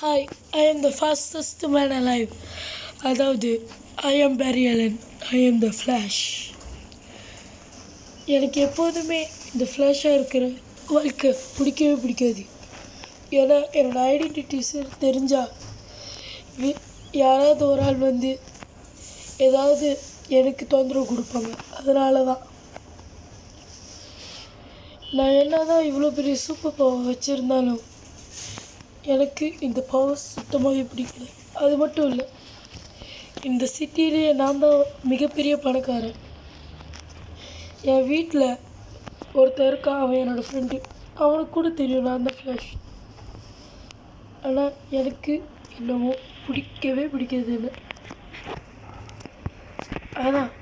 Hi, I am the fastest man alive. அதாவது ஐ am Barry Allen. I am the Flash. எனக்கு எப்போதுமே இந்த ஃப்ளாஷாக இருக்கிற வாழ்க்கை பிடிக்கவே பிடிக்காது. ஏன்னா என்னோடய ஐடென்டிட்டிஸ் தெரிஞ்சால் யாராவது ஒரு ஆள் வந்து ஏதாவது எனக்கு தொந்தரவு கொடுப்பாங்க. அதனால தான் நான் என்ன தான் இவ்வளோ பெரிய சூப்பர் பவர் வச்சுருந்தாலும் எனக்கு இந்த பவர் சுத்தமாகவே பிடிக்கல. அது மட்டும் இல்லை, இந்த சிட்டிலேயே நான் தான் மிகப்பெரிய பணக்காரன். என் வீட்டில் ஒருத்தர் இருக்கான், அவன் என்னோடய ஃப்ரெண்டு. அவனுக்கு கூட தெரியும் நான் தான் ஃப்ளாஷ். ஆனால் எனக்கு என்னவோ பிடிக்கவே பிடிக்கிறது இல்லை. ஆனால்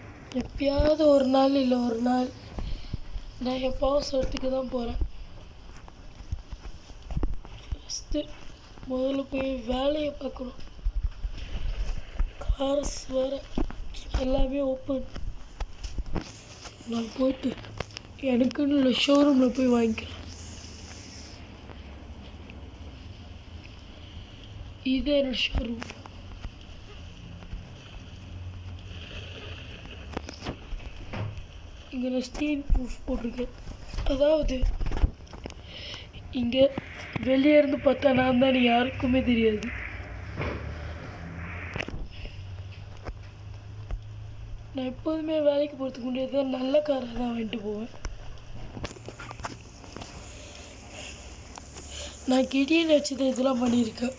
எப்பயாவது ஒரு நாள் இல்லை ஒரு நாள் நான் என் பவர் எடுத்துக்க தான் போகிறேன். ஃபஸ்ட்டு முதல்ல போய் வேலையை பார்க்கணும். கார்ஸ் வேறு எல்லாமே ஓப்பன். நான் போய்ட்டு எனக்குன்னு இல்லை ஷோரூமில் போய் வாங்கிக்கிறேன். இதே என்னோடய ஷோரூம். இங்கே நான் ஸ்டீல் ப்ரூஃப் போட்டிருக்கேன். அதாவது இங்கே வெளியே இருந்து பார்த்தா நான் தான் யாருக்குமே தெரியாது. நான் எப்போதுமே வேலைக்கு போகிறதுக்கு முடியாது, நல்ல காராக தான் வாங்கிட்டு போவேன். நான் கிடியன் வச்சு தான் இதெல்லாம் பண்ணியிருக்கேன்.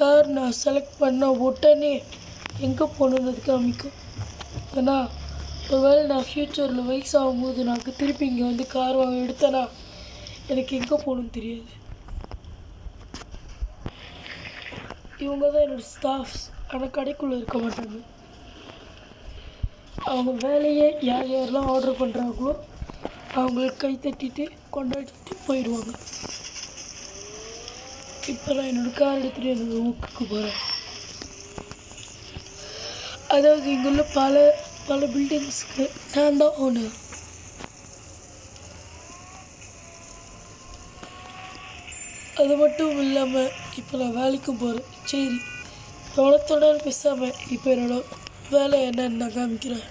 கார் நான் செலக்ட் பண்ண உடனே எங்கே போகணுன்னு காமிக்கும். ஏன்னா ஒருவேளை நான் ஃப்யூச்சரில் வயசாகும்போது நான் திருப்பி இங்கே வந்து கார் வாங்க எடுத்தேன்னா எனக்கு எங்கே போகணுன்னு தெரியாது. இவங்க தான் என்னோடய ஸ்டாஃப்ஸ். ஆனால் கடைக்குள்ளே இருக்க மாட்டாங்க. அவங்க வேலையை யார் யாரெல்லாம் ஆர்டர் பண்ணுறாங்களோ அவங்களுக்கு கை தட்டிட்டு கொண்டாடிட்டு போயிடுவாங்க. இப்போ நான் என்னோடய கார் எடுத்துகிட்டு என்னோடய ஊருக்கு போகிறேன். அதாவது இங்குள்ள பல பில்டிங்ஸ்க்கு நான் தான் ஓனர். அது மட்டும் இல்லாமல் இப்போ நான் வேலைக்கும் போகிறேன். சரி, எவ்வளோத்தோட பேசாமல் இப்போ என்னோடய வேலை என்னன்னு நான் காமிக்கிறேன்.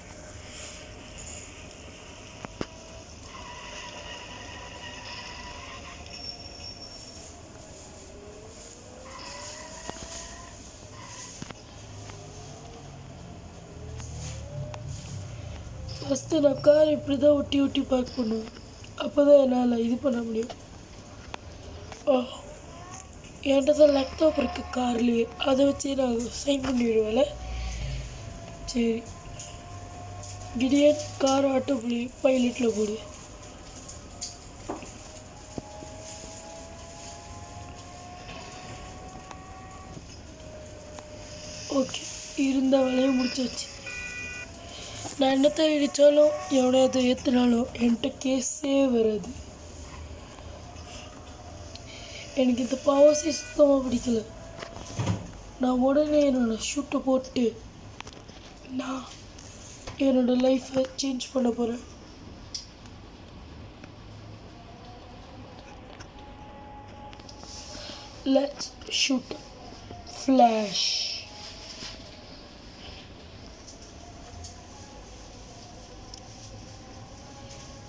ஃபஸ்ட்டு நான் கார் இப்படி தான் ஒட்டி பார்க் பண்ணுவேன். அப்போ தான் என்னால் இது பண்ண முடியும். என்கிட்ட தான் லேப்டாப் இருக்குது கார்லேயே, அதை வச்சு நான் சைன் பண்ணிவிடுவேன்ல. சரி, கிடியன் கார் ஆட்டோ பைலட்டில் போடு. ஓகே, இருந்த வேலையை முடிச்சாச்சு. நான் என்னத்தை இடித்தாலும் எவனையாவது ஏற்றினாலும் என்கிட்ட கேஸே வராது. எனக்கு இந்த பவர்ஸே சுத்தமாக பிடிக்கல. நான் உடனே என்னோடய ஷூட்டை போட்டு நான் என்னோடய லைஃப்பை சேஞ்ச் பண்ண போகிறேன். Let's shoot flash.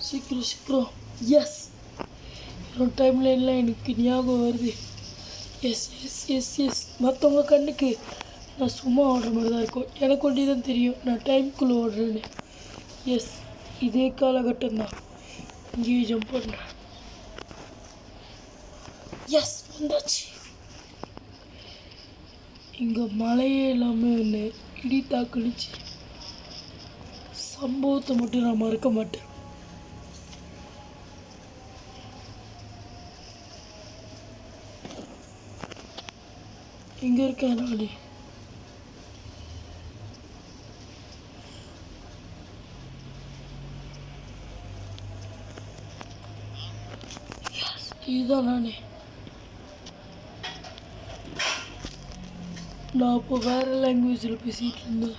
சீக்கிரம் எஸ், என்னோட டைம் லைன்லாம் எனக்கு ஞாபகம் வருது. எஸ் மற்றவங்க கண்ணுக்கு நான் சும்மா ஓடுற மாதிரி தான் இருக்கும். எனக்கு ஒண்டி தான் தெரியும் நான் டைமுக்குள்ளே ஓடுறேன்னு. எஸ், இதே காலகட்டம் தான். இங்கேயே ஜம்ப் பண்ணுறேன். எஸ், வந்தாச்சு. இங்கே மழையே இல்லாமல் ஒன்று இடி தாக்குனுச்சு. சம்பவத்தை மட்டும் நான் மறக்க மாட்டேன். எங்கே இருக்கேன் நானே? இதுதான் நானே. நான் அப்போ வேறு லாங்குவேஜில் பேசிகிட்டு இருந்தேன்.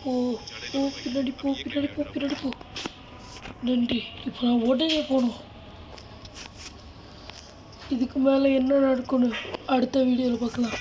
போ போ பின்னாடி போ பின்னாடி போ பின்னாடி போ. நன்றி. இப்போ நான் உடனே போகணும். இதுக்கு மேலே என்ன நடக்கும்னு அடுத்த வீடியோவில் பார்க்கலாம்.